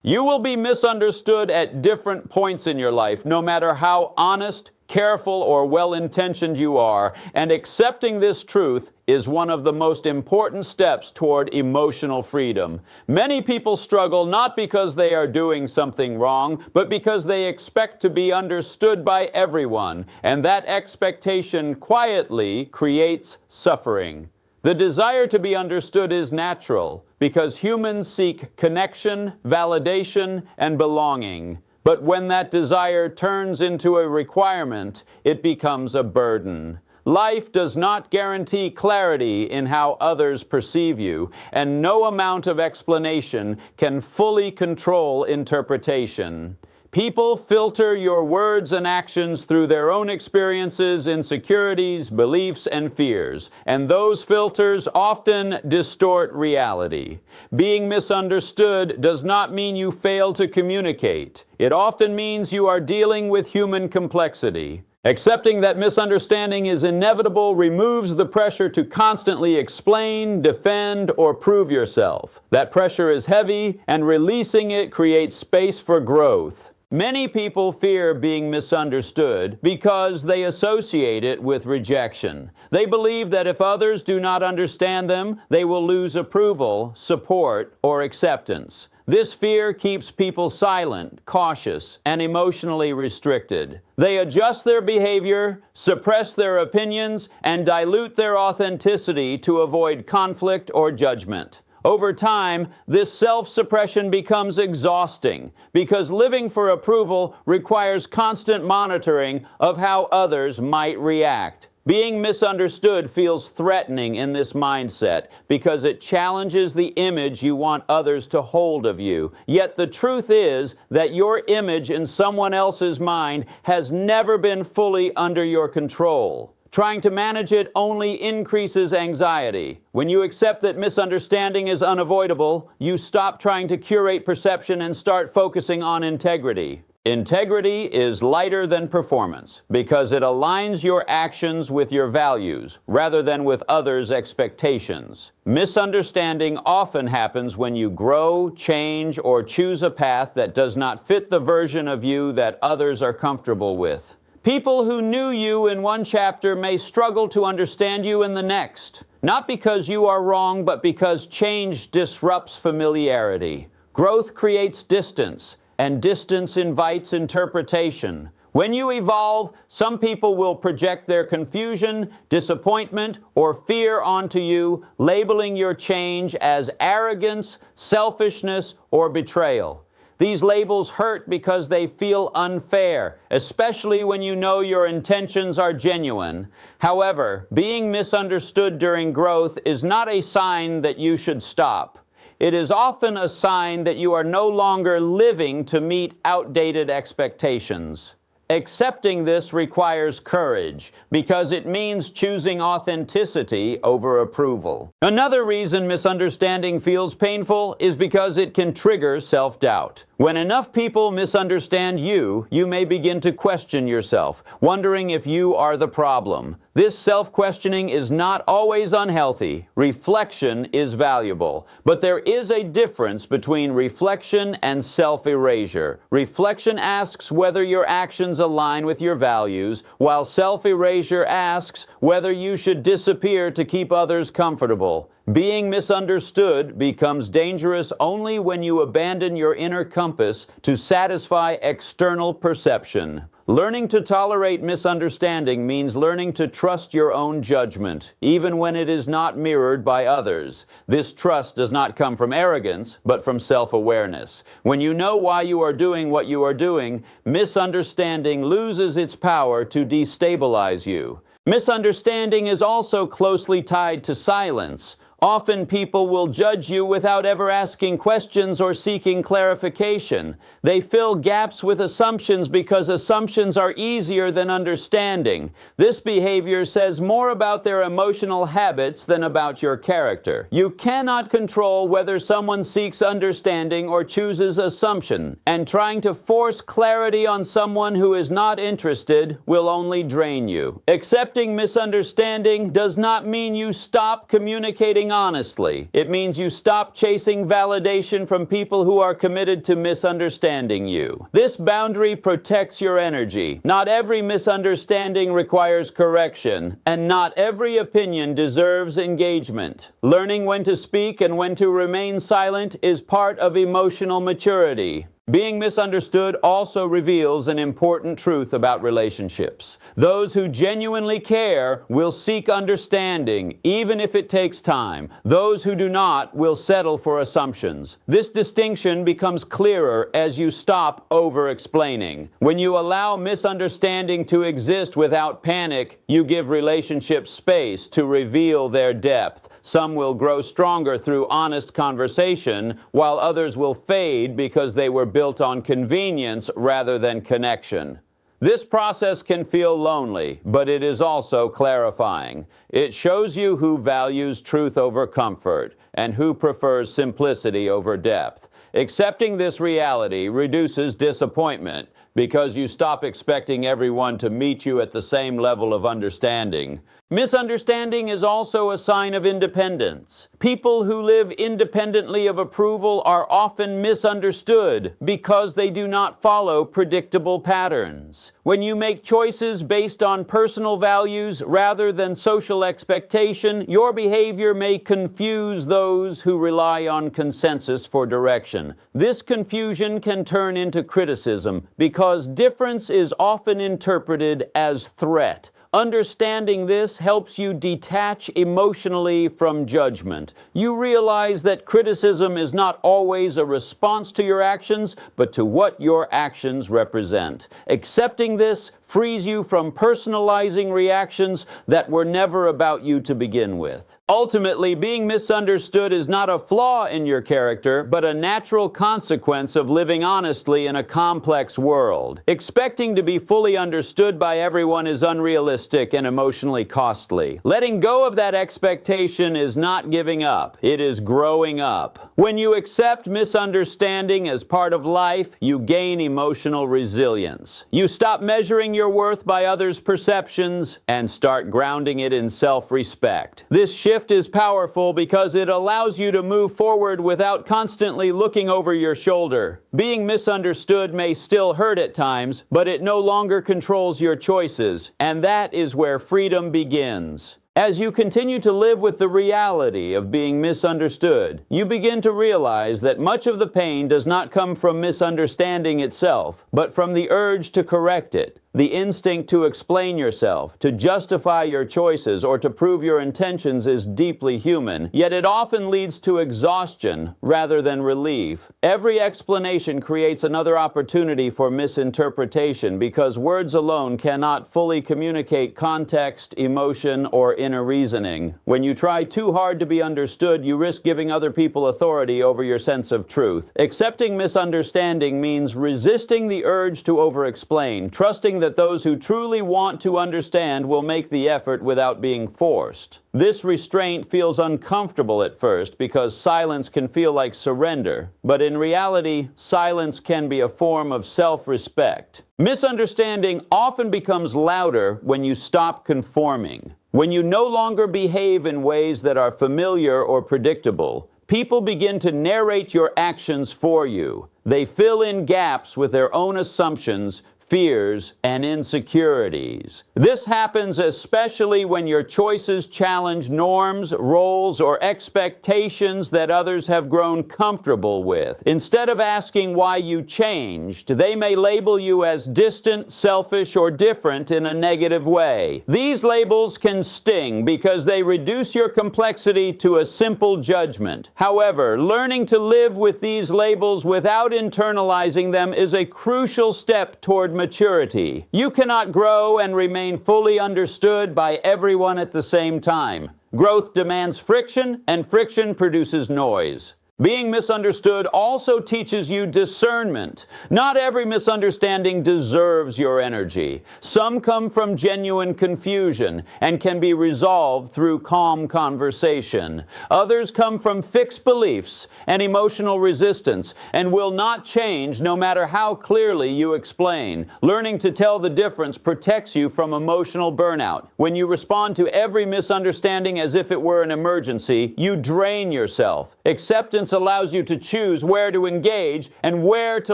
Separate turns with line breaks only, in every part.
You will be misunderstood at different points in your life, no matter how honest, careful, or well-intentioned you are, and accepting this truth is one of the most important steps toward emotional freedom. Many people struggle not because they are doing something wrong, but because they expect to be understood by everyone, and that expectation quietly creates suffering. The desire to be understood is natural, because humans seek connection, validation, and belonging. But when that desire turns into a requirement, it becomes a burden. Life does not guarantee clarity in how others perceive you, and no amount of explanation can fully control interpretation. People filter your words and actions through their own experiences, insecurities, beliefs, and fears, and those filters often distort reality. Being misunderstood does not mean you fail to communicate. It often means you are dealing with human complexity. Accepting that misunderstanding is inevitable removes the pressure to constantly explain, defend, or prove yourself. That pressure is heavy, and releasing it creates space for growth. Many people fear being misunderstood because they associate it with rejection. They believe that if others do not understand them, they will lose approval, support, or acceptance. This fear keeps people silent, cautious, and emotionally restricted. They adjust their behavior, suppress their opinions, and dilute their authenticity to avoid conflict or judgment. Over time, this self-suppression becomes exhausting because living for approval requires constant monitoring of how others might react. Being misunderstood feels threatening in this mindset because it challenges the image you want others to hold of you. Yet the truth is that your image in someone else's mind has never been fully under your control. Trying to manage it only increases anxiety. When you accept that misunderstanding is unavoidable, you stop trying to curate perception and start focusing on integrity. Integrity is lighter than performance because it aligns your actions with your values rather than with others' expectations. Misunderstanding often happens when you grow, change, or choose a path that does not fit the version of you that others are comfortable with. People who knew you in one chapter may struggle to understand you in the next, not because you are wrong, but because change disrupts familiarity. Growth creates distance, and distance invites interpretation. When you evolve, some people will project their confusion, disappointment, or fear onto you, labeling your change as arrogance, selfishness, or betrayal. These labels hurt because they feel unfair, especially when you know your intentions are genuine. However, being misunderstood during growth is not a sign that you should stop. It is often a sign that you are no longer living to meet outdated expectations. Accepting this requires courage because it means choosing authenticity over approval. Another reason misunderstanding feels painful is because it can trigger self-doubt. When enough people misunderstand you, you may begin to question yourself, wondering if you are the problem. This self-questioning is not always unhealthy. Reflection is valuable. But there is a difference between reflection and self-erasure. Reflection asks whether your actions align with your values, while self-erasure asks whether you should disappear to keep others comfortable. Being misunderstood becomes dangerous only when you abandon your inner compass to satisfy external perception. Learning to tolerate misunderstanding means learning to trust your own judgment, even when it is not mirrored by others. This trust does not come from arrogance, but from self-awareness. When you know why you are doing what you are doing, misunderstanding loses its power to destabilize you. Misunderstanding is also closely tied to silence. Often people will judge you without ever asking questions or seeking clarification. They fill gaps with assumptions because assumptions are easier than understanding. This behavior says more about their emotional habits than about your character. You cannot control whether someone seeks understanding or chooses assumption, and trying to force clarity on someone who is not interested will only drain you. Accepting misunderstanding does not mean you stop communicating living honestly. It means you stop chasing validation from people who are committed to misunderstanding you. This boundary protects your energy. Not every misunderstanding requires correction, and not every opinion deserves engagement. Learning when to speak and when to remain silent is part of emotional maturity. Being misunderstood also reveals an important truth about relationships. Those who genuinely care will seek understanding, even if it takes time. Those who do not will settle for assumptions. This distinction becomes clearer as you stop over-explaining. When you allow misunderstanding to exist without panic, you give relationships space to reveal their depth. Some will grow stronger through honest conversation, while others will fade because they were built on convenience rather than connection. This process can feel lonely, but it is also clarifying. It shows you who values truth over comfort and who prefers simplicity over depth. Accepting this reality reduces disappointment because you stop expecting everyone to meet you at the same level of understanding. Misunderstanding is also a sign of independence. People who live independently of approval are often misunderstood because they do not follow predictable patterns. When you make choices based on personal values rather than social expectation, your behavior may confuse those who rely on consensus for direction. This confusion can turn into criticism because difference is often interpreted as threat. Understanding this helps you detach emotionally from judgment. You realize that criticism is not always a response to your actions, but to what your actions represent. Accepting this frees you from personalizing reactions that were never about you to begin with. Ultimately, being misunderstood is not a flaw in your character, but a natural consequence of living honestly in a complex world. Expecting to be fully understood by everyone is unrealistic and emotionally costly. Letting go of that expectation is not giving up. It is growing up. When you accept misunderstanding as part of life, you gain emotional resilience. You stop measuring your worth by others' perceptions and start grounding it in self-respect. This shift is powerful because it allows you to move forward without constantly looking over your shoulder. Being misunderstood may still hurt at times, but it no longer controls your choices, and that is where freedom begins. As you continue to live with the reality of being misunderstood, you begin to realize that much of the pain does not come from misunderstanding itself, but from the urge to correct it. The instinct to explain yourself, to justify your choices, or to prove your intentions is deeply human, yet it often leads to exhaustion rather than relief. Every explanation creates another opportunity for misinterpretation because words alone cannot fully communicate context, emotion, or inner reasoning. When you try too hard to be understood, you risk giving other people authority over your sense of truth. Accepting misunderstanding means resisting the urge to over-explain, trusting that those who truly want to understand will make the effort without being forced. This restraint feels uncomfortable at first because silence can feel like surrender, but in reality, silence can be a form of self-respect. Misunderstanding often becomes louder when you stop conforming. When you no longer behave in ways that are familiar or predictable, people begin to narrate your actions for you. They fill in gaps with their own assumptions, fears, and insecurities. This happens especially when your choices challenge norms, roles, or expectations that others have grown comfortable with. Instead of asking why you changed, they may label you as distant, selfish, or different in a negative way. These labels can sting because they reduce your complexity to a simple judgment. However, learning to live with these labels without internalizing them is a crucial step toward maturity. You cannot grow and remain fully understood by everyone at the same time. Growth demands friction, and friction produces noise. Being misunderstood also teaches you discernment. Not every misunderstanding deserves your energy. Some come from genuine confusion and can be resolved through calm conversation. Others come from fixed beliefs and emotional resistance and will not change no matter how clearly you explain. Learning to tell the difference protects you from emotional burnout. When you respond to every misunderstanding as if it were an emergency, you drain yourself. Acceptance allows you to choose where to engage and where to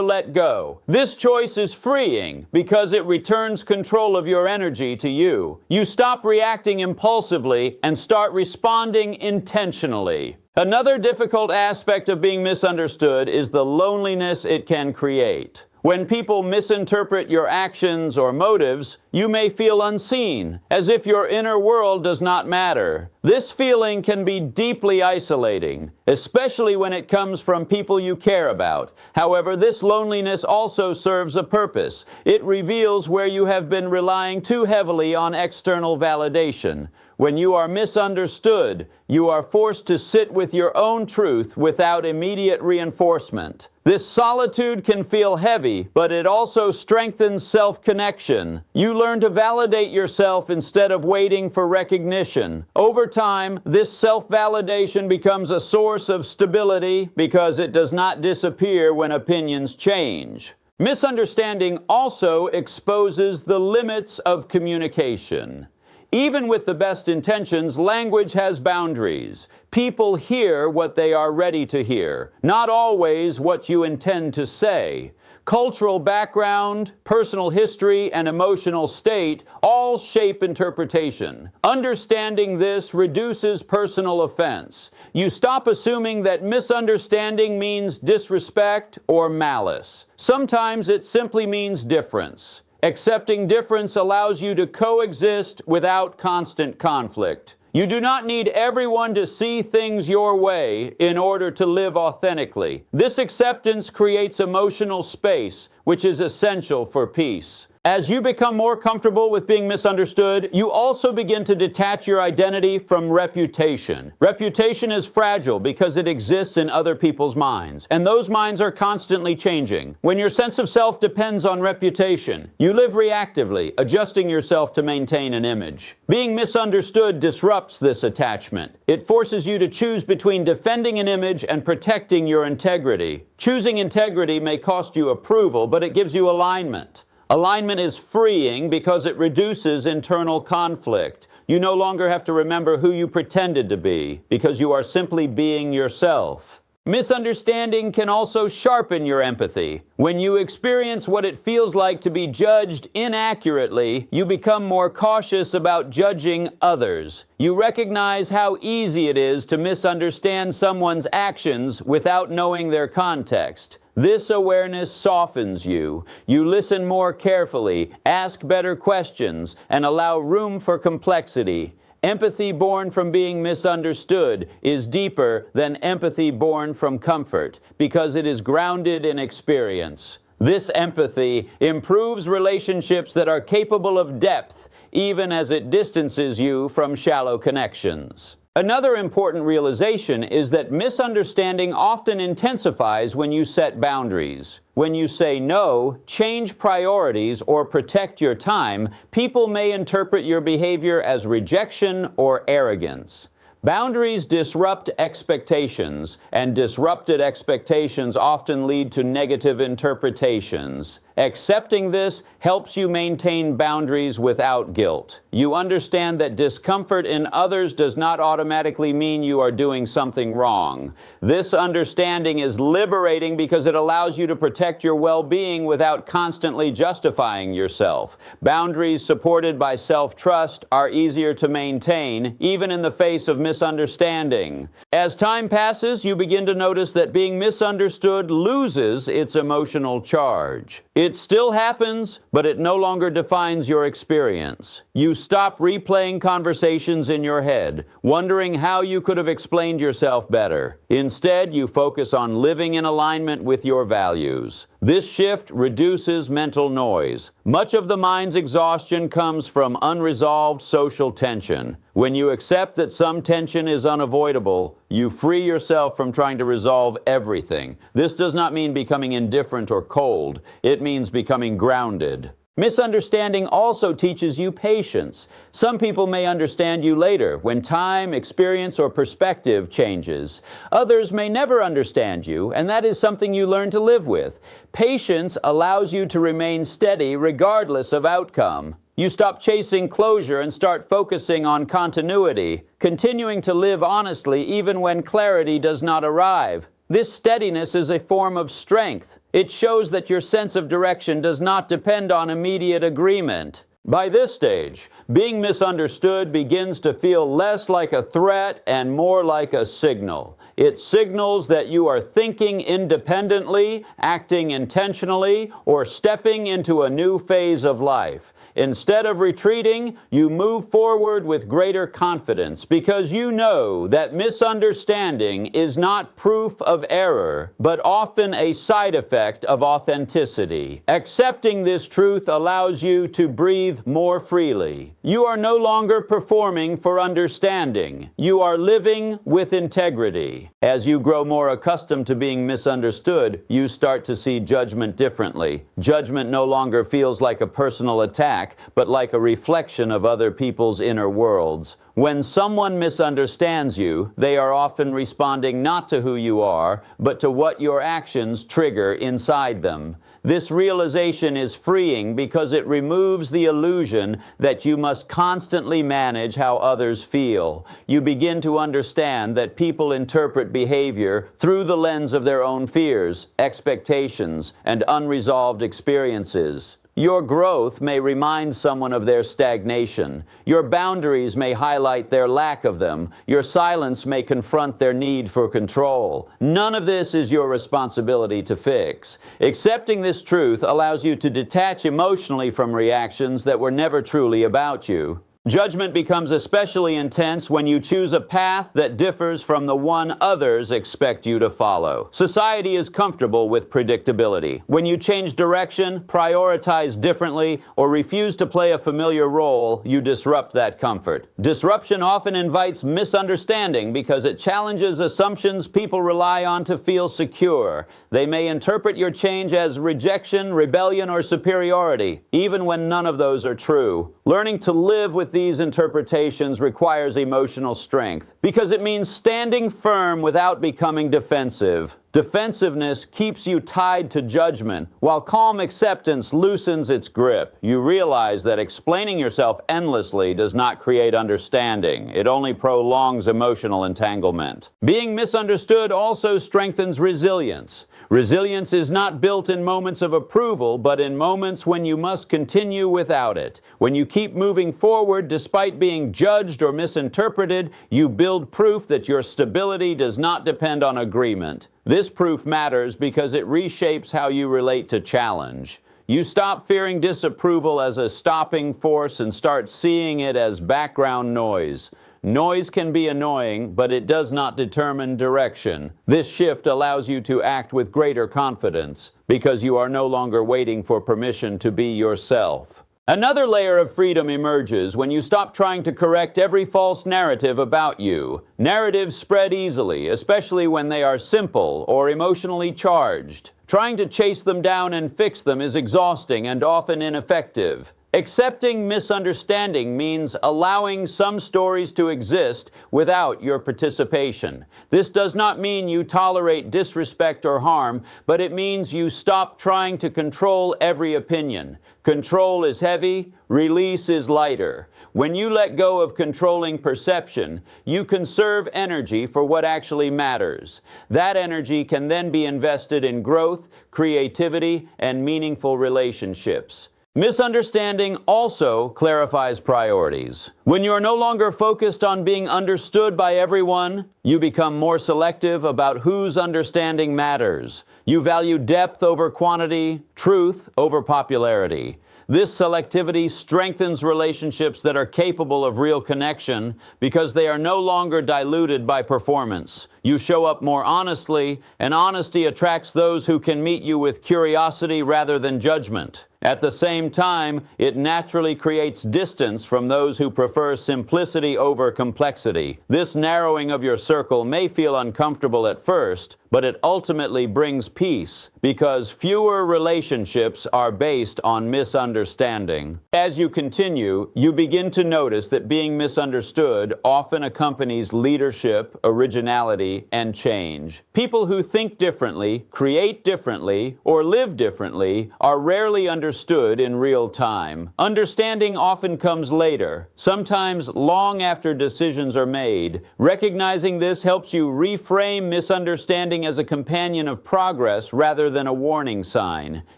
let go. This choice is freeing because it returns control of your energy to you. You stop reacting impulsively and start responding intentionally. Another difficult aspect of being misunderstood is the loneliness it can create. When people misinterpret your actions or motives, you may feel unseen, as if your inner world does not matter. This feeling can be deeply isolating, especially when it comes from people you care about. However, this loneliness also serves a purpose. It reveals where you have been relying too heavily on external validation. When you are misunderstood, you are forced to sit with your own truth without immediate reinforcement. This solitude can feel heavy, but it also strengthens self-connection. You learn to validate yourself instead of waiting for recognition. Over time, this self-validation becomes a source of stability because it does not disappear when opinions change. Misunderstanding also exposes the limits of communication. Even with the best intentions, language has boundaries. People hear what they are ready to hear, not always what you intend to say. Cultural background, personal history, and emotional state all shape interpretation. Understanding this reduces personal offense. You stop assuming that misunderstanding means disrespect or malice. Sometimes it simply means difference. Accepting difference allows you to coexist without constant conflict. You do not need everyone to see things your way in order to live authentically. This acceptance creates emotional space, which is essential for peace. As you become more comfortable with being misunderstood, you also begin to detach your identity from reputation. Reputation is fragile because it exists in other people's minds, and those minds are constantly changing. When your sense of self depends on reputation, you live reactively, adjusting yourself to maintain an image. Being misunderstood disrupts this attachment. It forces you to choose between defending an image and protecting your integrity. Choosing integrity may cost you approval, but it gives you alignment. Alignment is freeing because it reduces internal conflict. You no longer have to remember who you pretended to be, because you are simply being yourself. Misunderstanding can also sharpen your empathy. When you experience what it feels like to be judged inaccurately, you become more cautious about judging others. You recognize how easy it is to misunderstand someone's actions without knowing their context. This awareness softens you. You listen more carefully, ask better questions, and allow room for complexity. Empathy born from being misunderstood is deeper than empathy born from comfort because it is grounded in experience. This empathy improves relationships that are capable of depth, even as it distances you from shallow connections. Another important realization is that misunderstanding often intensifies when you set boundaries. When you say no, change priorities, or protect your time, people may interpret your behavior as rejection or arrogance. Boundaries disrupt expectations, and disrupted expectations often lead to negative interpretations. Accepting this helps you maintain boundaries without guilt. You understand that discomfort in others does not automatically mean you are doing something wrong. This understanding is liberating because it allows you to protect your well-being without constantly justifying yourself. Boundaries supported by self-trust are easier to maintain, even in the face of misunderstanding. As time passes, you begin to notice that being misunderstood loses its emotional charge. It still happens, but it no longer defines your experience. You stop replaying conversations in your head, wondering how you could have explained yourself better. Instead, you focus on living in alignment with your values. This shift reduces mental noise. Much of the mind's exhaustion comes from unresolved social tension. When you accept that some tension is unavoidable, you free yourself from trying to resolve everything. This does not mean becoming indifferent or cold. It means becoming grounded. Misunderstanding also teaches you patience. Some people may understand you later, when time, experience, or perspective changes. Others may never understand you, and that is something you learn to live with. Patience allows you to remain steady regardless of outcome. You stop chasing closure and start focusing on continuity, continuing to live honestly even when clarity does not arrive. This steadiness is a form of strength. It shows that your sense of direction does not depend on immediate agreement. By this stage, being misunderstood begins to feel less like a threat and more like a signal. It signals that you are thinking independently, acting intentionally, or stepping into a new phase of life. Instead of retreating, you move forward with greater confidence because you know that misunderstanding is not proof of error, but often a side effect of authenticity. Accepting this truth allows you to breathe more freely. You are no longer performing for understanding. You are living with integrity. As you grow more accustomed to being misunderstood, you start to see judgment differently. Judgment no longer feels like a personal attack, but like a reflection of other people's inner worlds. When someone misunderstands you, they are often responding not to who you are, but to what your actions trigger inside them. This realization is freeing because it removes the illusion that you must constantly manage how others feel. You begin to understand that people interpret behavior through the lens of their own fears, expectations, and unresolved experiences. Your growth may remind someone of their stagnation. Your boundaries may highlight their lack of them. Your silence may confront their need for control. None of this is your responsibility to fix. Accepting this truth allows you to detach emotionally from reactions that were never truly about you. Judgment becomes especially intense when you choose a path that differs from the one others expect you to follow. Society is comfortable with predictability. When you change direction, prioritize differently, or refuse to play a familiar role, you disrupt that comfort. Disruption often invites misunderstanding because it challenges assumptions people rely on to feel secure. They may interpret your change as rejection, rebellion, or superiority, even when none of those are true. Learning to live with these interpretations requires emotional strength because it means standing firm without becoming defensive. Defensiveness keeps you tied to judgment, while calm acceptance loosens its grip. You realize that explaining yourself endlessly does not create understanding. It only prolongs emotional entanglement. Being misunderstood also strengthens resilience. Resilience is not built in moments of approval, but in moments when you must continue without it. When you keep moving forward despite being judged or misinterpreted, you build proof that your stability does not depend on agreement. This proof matters because it reshapes how you relate to challenge. You stop fearing disapproval as a stopping force and start seeing it as background noise. Noise can be annoying, but it does not determine direction. This shift allows you to act with greater confidence because you are no longer waiting for permission to be yourself. Another layer of freedom emerges when you stop trying to correct every false narrative about you. Narratives spread easily, especially when they are simple or emotionally charged. Trying to chase them down and fix them is exhausting and often ineffective. Accepting misunderstanding means allowing some stories to exist without your participation. This does not mean you tolerate disrespect or harm, but it means you stop trying to control every opinion. Control is heavy, release is lighter. When you let go of controlling perception, you conserve energy for what actually matters. That energy can then be invested in growth, creativity, and meaningful relationships. Misunderstanding also clarifies priorities. When you are no longer focused on being understood by everyone, you become more selective about whose understanding matters. You value depth over quantity, truth over popularity. This selectivity strengthens relationships that are capable of real connection because they are no longer diluted by performance. You show up more honestly, and honesty attracts those who can meet you with curiosity rather than judgment. At the same time, it naturally creates distance from those who prefer simplicity over complexity. This narrowing of your circle may feel uncomfortable at first, but it ultimately brings peace because fewer relationships are based on misunderstanding. As you continue, you begin to notice that being misunderstood often accompanies leadership, originality, and change. People who think differently, create differently, or live differently are rarely understood in real time. Understanding often comes later, sometimes long after decisions are made. Recognizing this helps you reframe misunderstanding as a companion of progress rather than a warning sign.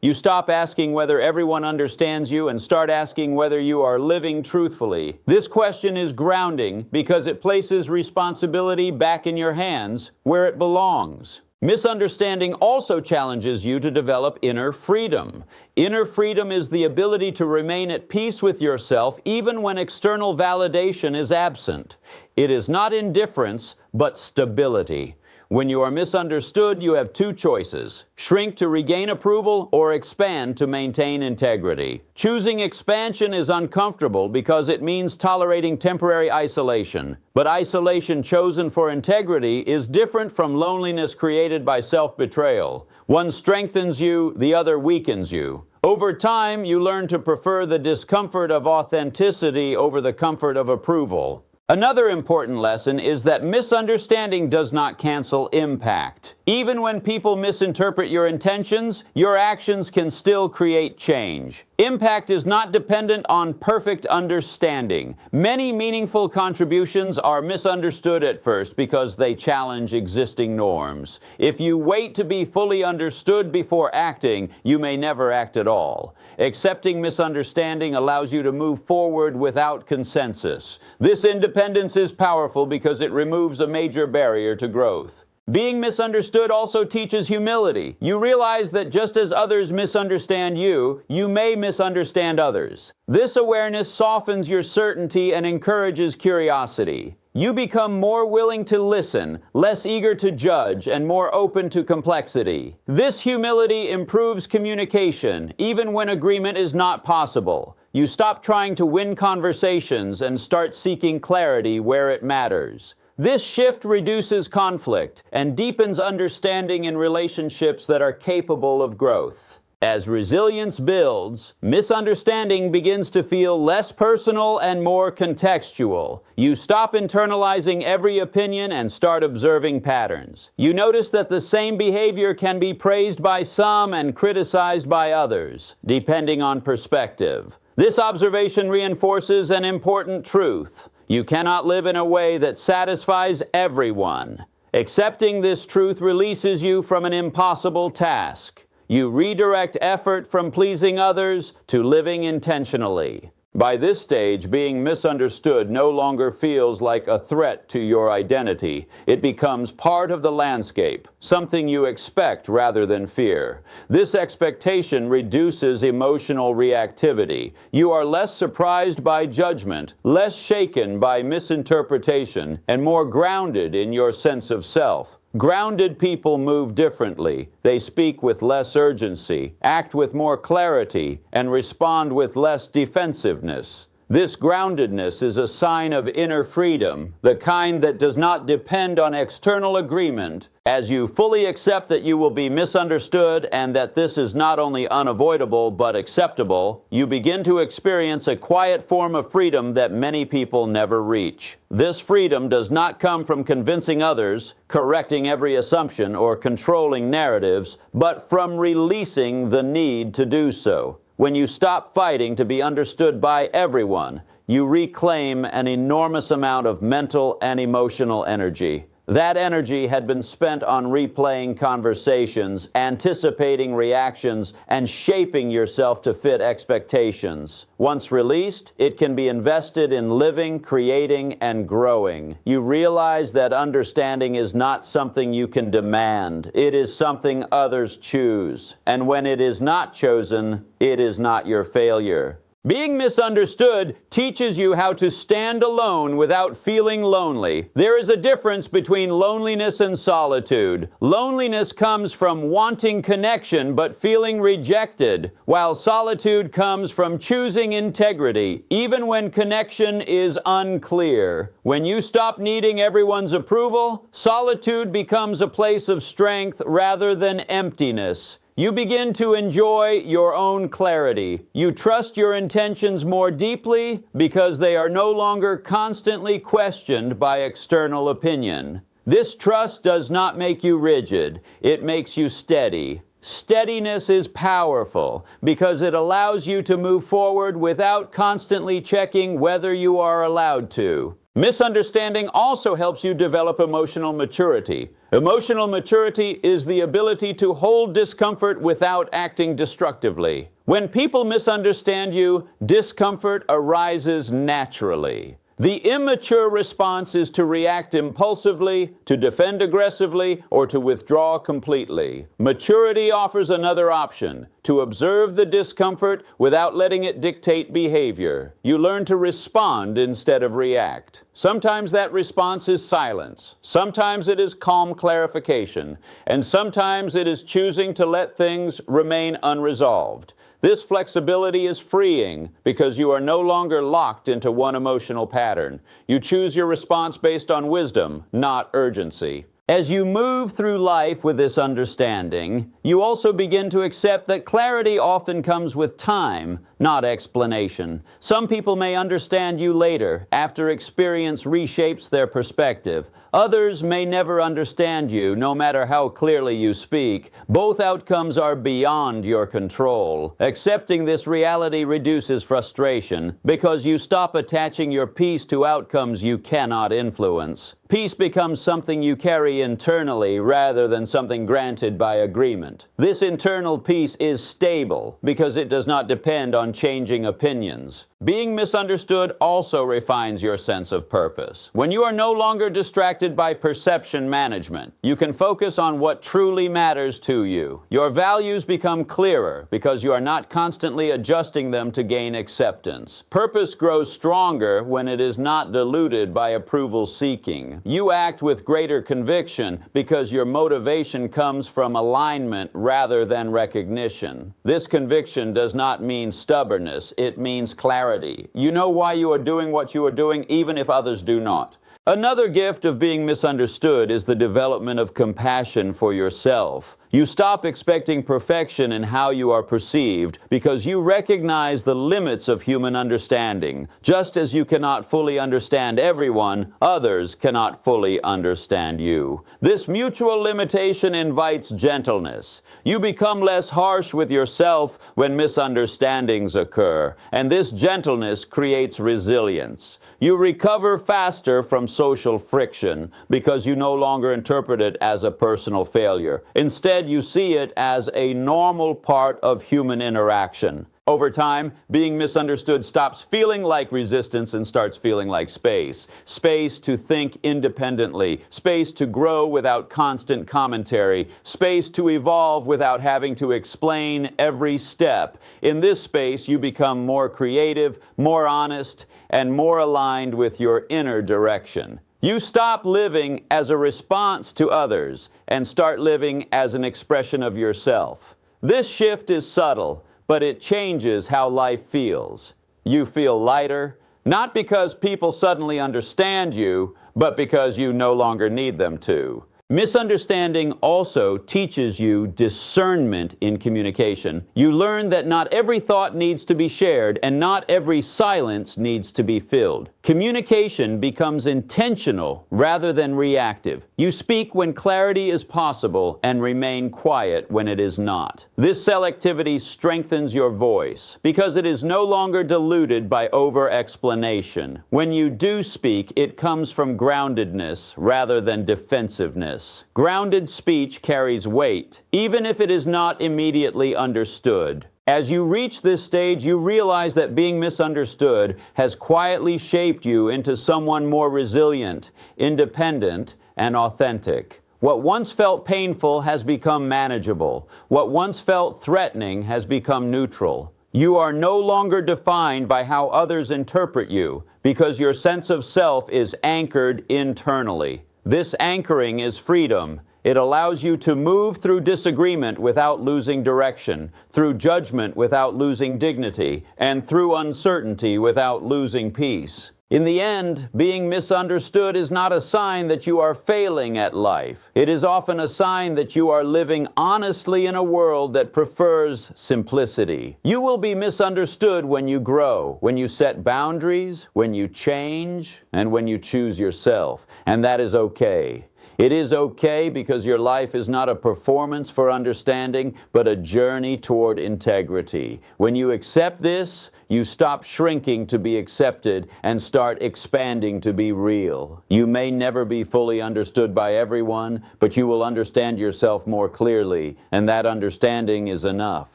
You stop asking whether everyone understands you and start asking whether you are living truthfully. This question is grounding because it places responsibility back in your hands where it belongs. Misunderstanding also challenges you to develop inner freedom. Inner freedom is the ability to remain at peace with yourself even when external validation is absent. It is not indifference, but stability. When you are misunderstood, you have two choices: shrink to regain approval or expand to maintain integrity. Choosing expansion is uncomfortable because it means tolerating temporary isolation. But isolation chosen for integrity is different from loneliness created by self-betrayal. One strengthens you, the other weakens you. Over time, you learn to prefer the discomfort of authenticity over the comfort of approval. Another important lesson is that misunderstanding does not cancel impact. Even when people misinterpret your intentions, your actions can still create change. Impact is not dependent on perfect understanding. Many meaningful contributions are misunderstood at first because they challenge existing norms. If you wait to be fully understood before acting, you may never act at all. Accepting misunderstanding allows you to move forward without consensus. This independence is powerful because it removes a major barrier to growth. Being misunderstood also teaches humility. You realize that just as others misunderstand you, you may misunderstand others. This awareness softens your certainty and encourages curiosity. You become more willing to listen, less eager to judge, and more open to complexity. This humility improves communication, even when agreement is not possible. You stop trying to win conversations and start seeking clarity where it matters. This shift reduces conflict and deepens understanding in relationships that are capable of growth. As resilience builds, misunderstanding begins to feel less personal and more contextual. You stop internalizing every opinion and start observing patterns. You notice that the same behavior can be praised by some and criticized by others, depending on perspective. This observation reinforces an important truth. You cannot live in a way that satisfies everyone. Accepting this truth releases you from an impossible task. You redirect effort from pleasing others to living intentionally. By this stage, being misunderstood no longer feels like a threat to your identity. It becomes part of the landscape, something you expect rather than fear. This expectation reduces emotional reactivity. You are less surprised by judgment, less shaken by misinterpretation, and more grounded in your sense of self. Grounded people move differently. They speak with less urgency, act with more clarity, and respond with less defensiveness. This groundedness is a sign of inner freedom, the kind that does not depend on external agreement. As you fully accept that you will be misunderstood and that this is not only unavoidable but acceptable, you begin to experience a quiet form of freedom that many people never reach. This freedom does not come from convincing others, correcting every assumption, or controlling narratives, but from releasing the need to do so. When you stop fighting to be understood by everyone, you reclaim an enormous amount of mental and emotional energy. That energy had been spent on replaying conversations, anticipating reactions, and shaping yourself to fit expectations. Once released, it can be invested in living, creating, and growing. You realize that understanding is not something you can demand. It is something others choose. And when it is not chosen, it is not your failure. Being misunderstood teaches you how to stand alone without feeling lonely. There is a difference between loneliness and solitude. Loneliness comes from wanting connection but feeling rejected, while solitude comes from choosing integrity, even when connection is unclear. When you stop needing everyone's approval, solitude becomes a place of strength rather than emptiness. You begin to enjoy your own clarity. You trust your intentions more deeply because they are no longer constantly questioned by external opinion. This trust does not make you rigid. It makes you steady. Steadiness is powerful because it allows you to move forward without constantly checking whether you are allowed to. Misunderstanding also helps you develop emotional maturity. Emotional maturity is the ability to hold discomfort without acting destructively. When people misunderstand you, discomfort arises naturally. The immature response is to react impulsively, to defend aggressively, or to withdraw completely. Maturity offers another option: to observe the discomfort without letting it dictate behavior. You learn to respond instead of react. Sometimes that response is silence. Sometimes it is calm clarification. And sometimes it is choosing to let things remain unresolved. This flexibility is freeing because you are no longer locked into one emotional pattern. You choose your response based on wisdom, not urgency. As you move through life with this understanding, you also begin to accept that clarity often comes with time, not explanation. Some people may understand you later, after experience reshapes their perspective. Others may never understand you, no matter how clearly you speak. Both outcomes are beyond your control. Accepting this reality reduces frustration because you stop attaching your peace to outcomes you cannot influence. Peace becomes something you carry internally rather than something granted by agreement. This internal peace is stable because it does not depend on changing opinions. Being misunderstood also refines your sense of purpose. When you are no longer distracted by perception management, you can focus on what truly matters to you. Your values become clearer because you are not constantly adjusting them to gain acceptance. Purpose grows stronger when it is not diluted by approval seeking. You act with greater conviction because your motivation comes from alignment rather than recognition. This conviction does not mean stubbornness, it means clarity. You know why you are doing what you are doing, even if others do not. Another gift of being misunderstood is the development of compassion for yourself. You stop expecting perfection in how you are perceived because you recognize the limits of human understanding. Just as you cannot fully understand everyone, others cannot fully understand you. This mutual limitation invites gentleness. You become less harsh with yourself when misunderstandings occur, and this gentleness creates resilience. You recover faster from social friction because you no longer interpret it as a personal failure. Instead, you see it as a normal part of human interaction. Over time, being misunderstood stops feeling like resistance and starts feeling like space. Space to think independently, space to grow without constant commentary, space to evolve without having to explain every step. In this space, you become more creative, more honest, and more aligned with your inner direction. You stop living as a response to others and start living as an expression of yourself. This shift is subtle, but it changes how life feels. You feel lighter, not because people suddenly understand you, but because you no longer need them to. Misunderstanding also teaches you discernment in communication. You learn that not every thought needs to be shared and not every silence needs to be filled. Communication becomes intentional rather than reactive. You speak when clarity is possible and remain quiet when it is not. This selectivity strengthens your voice because it is no longer diluted by over-explanation. When you do speak, it comes from groundedness rather than defensiveness. Grounded speech carries weight, even if it is not immediately understood. As you reach this stage, you realize that being misunderstood has quietly shaped you into someone more resilient, independent, and authentic. What once felt painful has become manageable. What once felt threatening has become neutral. You are no longer defined by how others interpret you, because your sense of self is anchored internally. This anchoring is freedom. It allows you to move through disagreement without losing direction, through judgment without losing dignity, and through uncertainty without losing peace. In the end, being misunderstood is not a sign that you are failing at life. It is often a sign that you are living honestly in a world that prefers simplicity. You will be misunderstood when you grow, when you set boundaries, when you change, and when you choose yourself. And that is okay. It is okay because your life is not a performance for understanding, but a journey toward integrity. When you accept this, you stop shrinking to be accepted and start expanding to be real. You may never be fully understood by everyone, but you will understand yourself more clearly, and that understanding is enough.